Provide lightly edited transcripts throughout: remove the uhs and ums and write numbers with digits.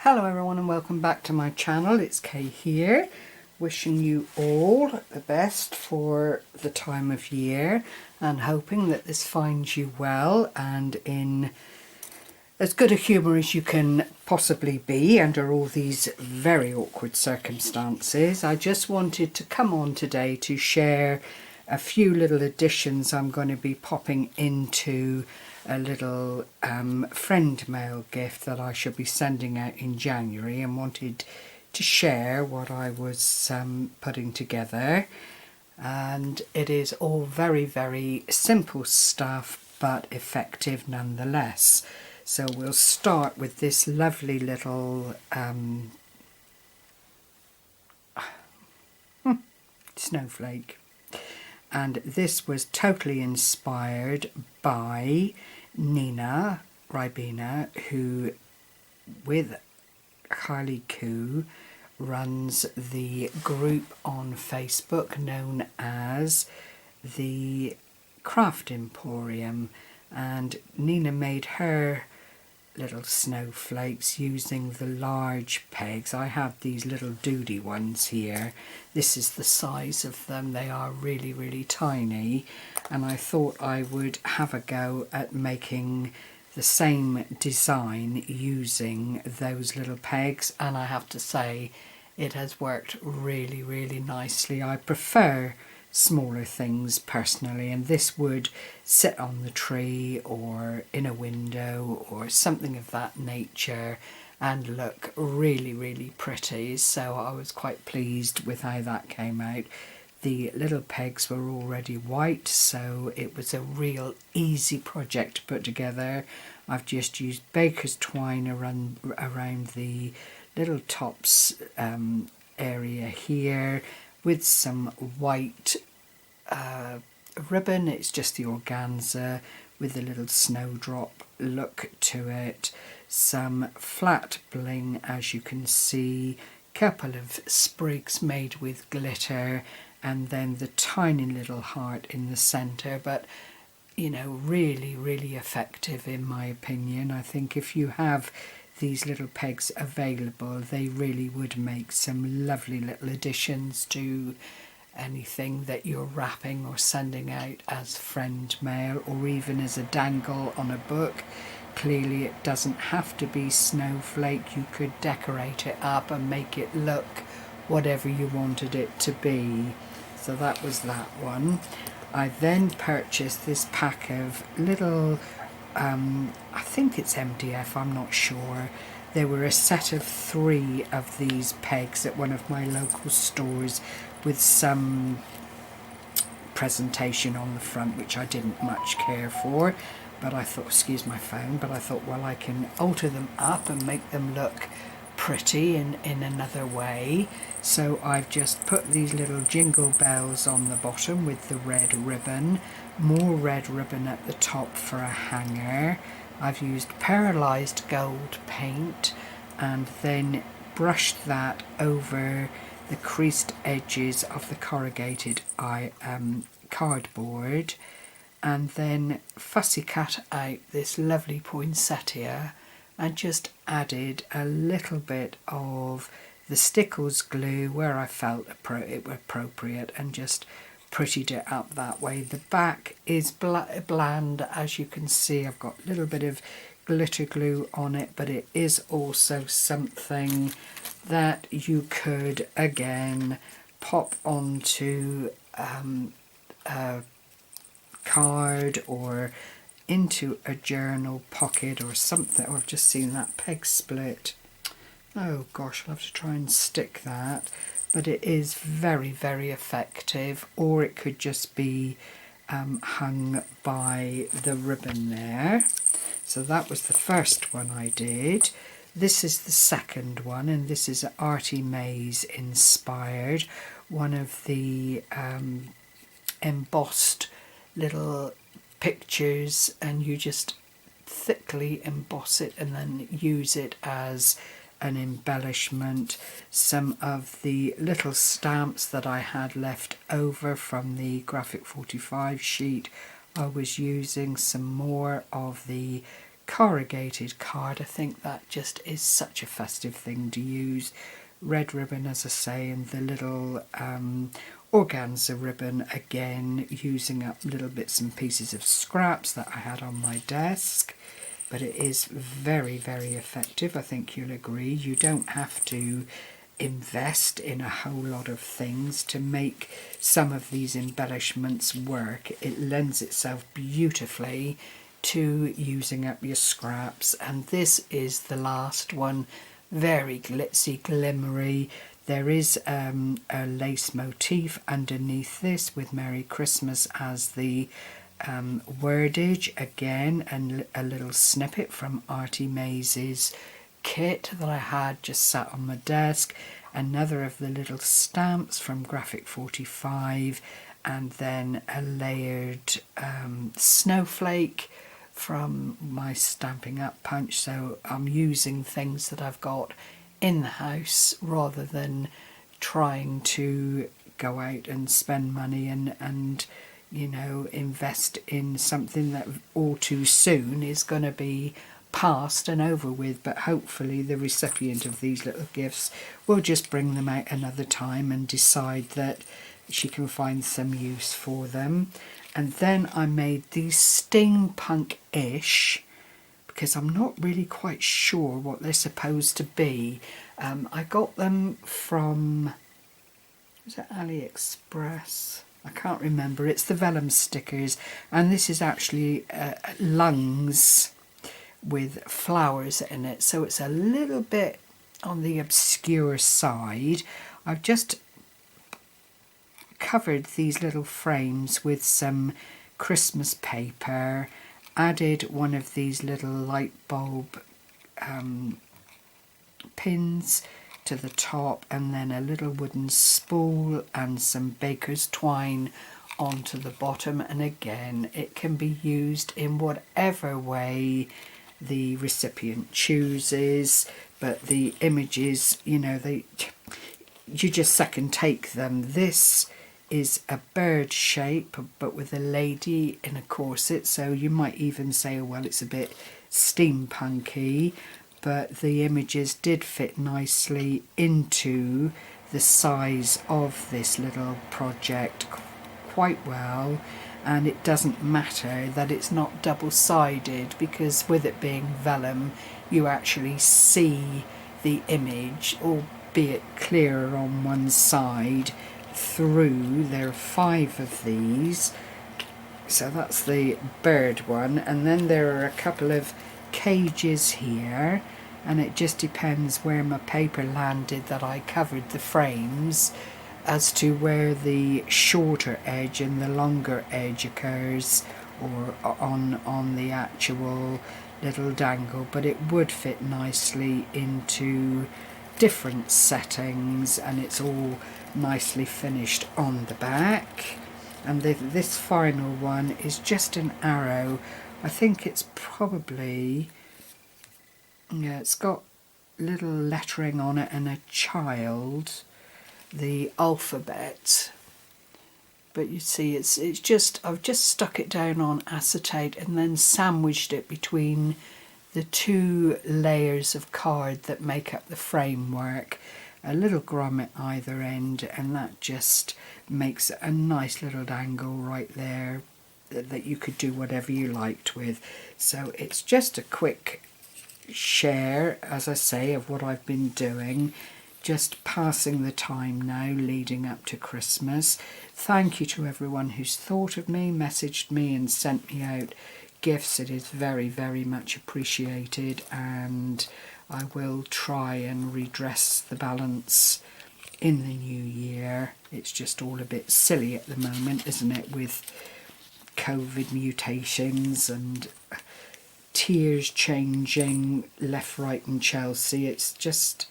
Hello everyone and welcome back to my channel. It's Kay here, wishing you all the best for the time of year and hoping that this finds you well and in as good a humour as you can possibly be under all these very awkward circumstances. I just wanted to come on today to share a few little additions I'm going to be popping into a little friend mail gift that I should be sending out in January, and wanted to share what I was putting together. And it is all very simple stuff but effective nonetheless. So we'll start with this lovely little snowflake. And this was totally inspired by Nina Ribena, who with Kylie Koo runs the group on Facebook known as the Craft Emporium, and Nina made her little snowflakes using the large pegs. I have these little doody ones here. This is the size of them. They are really tiny, and I thought I would have a go at making the same design using those little pegs, and I have to say it has worked really nicely. I prefer smaller things personally, and this would sit on the tree or in a window or something of that nature and look really pretty. So I was quite pleased with how that came out. The little pegs were already white, so it was a real easy project to put together. I've just used baker's twine around the little tops area here with some white ribbon. It's just the organza with a little snowdrop look to it. Some flat bling, as you can see, couple of sprigs made with glitter, and then the tiny little heart in the centre. But you know, really effective in my opinion. I think if you have these little pegs available, they really would make some lovely little additions to anything that you're wrapping or sending out as friend mail, or even as a dangle on a book. Clearly it doesn't have to be snowflake. You could decorate it up and make it look whatever you wanted it to be. So that was that one. I then purchased this pack of little I think it's MDF, I'm not sure. There were a set of 3 of these pegs at one of my local stores with some presentation on the front, which I didn't much care for, but I thought, excuse my phone, but I thought, well, I can alter them up and make them look pretty in another way. So I've just put these little jingle bells on the bottom with the red ribbon, more red ribbon at the top for a hanger. I've used pearlized gold paint and then brushed that over the creased edges of the corrugated cardboard, and then fussy cut out this lovely poinsettia and just added a little bit of the Stickles glue where I felt it appropriate, and just prettied it up that way. The back is bland, as you can see. I've got a little bit of glitter glue on it, but it is also something that you could again pop onto a card or into a journal pocket or something. Or I've just seen that peg split. Oh gosh, I'll have to try and stick that. But it is very effective, or it could just be hung by the ribbon there. So that was the first one I did. This is the second one, and this is Artie Mays inspired. One of the embossed little pictures, and you just thickly emboss it and then use it as an embellishment. Some of the little stamps that I had left over from the Graphic 45 sheet, I was using some more of the corrugated card. I think that just is such a festive thing to use. Red ribbon, as I say, and the little organza ribbon, again using up little bits and pieces of scraps that I had on my desk. But it is very, very effective. I think you'll agree. You don't have to invest in a whole lot of things to make some of these embellishments work. It lends itself beautifully to using up your scraps. And this is the last one. Very glitzy, glimmery. There is a lace motif underneath this with Merry Christmas as the wordage. Again, and a little snippet from Artie Maze's kit that I had just sat on my desk. Another of the little stamps from Graphic 45, and then a layered snowflake from my Stampin' Up punch. So I'm using things that I've got in the house rather than trying to go out and spend money and you know, invest in something that all too soon is going to be past and over with. But hopefully the recipient of these little gifts will just bring them out another time and decide that she can find some use for them. And then I made these steampunk-ish, because I'm not really quite sure what they're supposed to be. I got them from, was it AliExpress? I can't remember. It's the vellum stickers, and this is actually lungs with flowers in it, so it's a little bit on the obscure side. I've just covered these little frames with some Christmas paper, added one of these little light bulb pins to the top, and then a little wooden spool and some baker's twine onto the bottom. And again, it can be used in whatever way the recipient chooses, but the images, you know, you just second take them. This is a bird shape but with a lady in a corset, so you might even say, oh, well, it's a bit steampunky, but the images did fit nicely into the size of this little project quite well. And it doesn't matter that it's not double-sided, because with it being vellum you actually see the image, albeit clearer on one side, through. There are 5 of these, so that's the bird one, and then there are a couple of cages here, and it just depends where my paper landed that I covered the frames as to where the shorter edge and the longer edge occurs, or on the actual little dangle. But it would fit nicely into different settings, and it's all nicely finished on the back. And this final one is just an arrow. I think it's probably, yeah, it's got little lettering on it and a child, the alphabet. But you see, it's just, I've just stuck it down on acetate and then sandwiched it between the 2 layers of card that make up the framework. A little grommet either end, and that just makes a nice little dangle right there that you could do whatever you liked with. So it's just a quick share, as I say, of what I've been doing, just passing the time now leading up to Christmas. Thank you to everyone who's thought of me, messaged me and sent me out gifts. It is very, very much appreciated, and I will try and redress the balance in the new year. It's just all a bit silly at the moment, isn't it, with COVID mutations and tiers changing left, right and Chelsea. It's just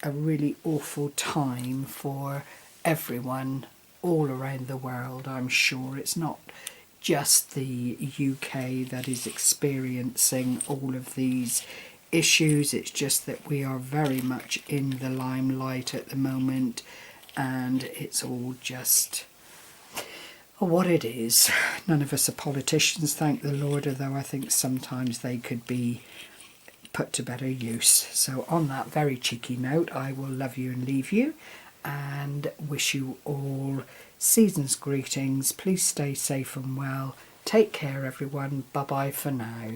a really awful time for everyone all around the world, I'm sure. It's not just the UK that is experiencing all of these issues. It's just that we are very much in the limelight at the moment, and it's all just, what it is. None of us are politicians, thank the Lord, although I think sometimes they could be put to better use. So on that very cheeky note, I will love you and leave you and wish you all season's greetings. Please stay safe and well. Take care, everyone. Bye bye for now.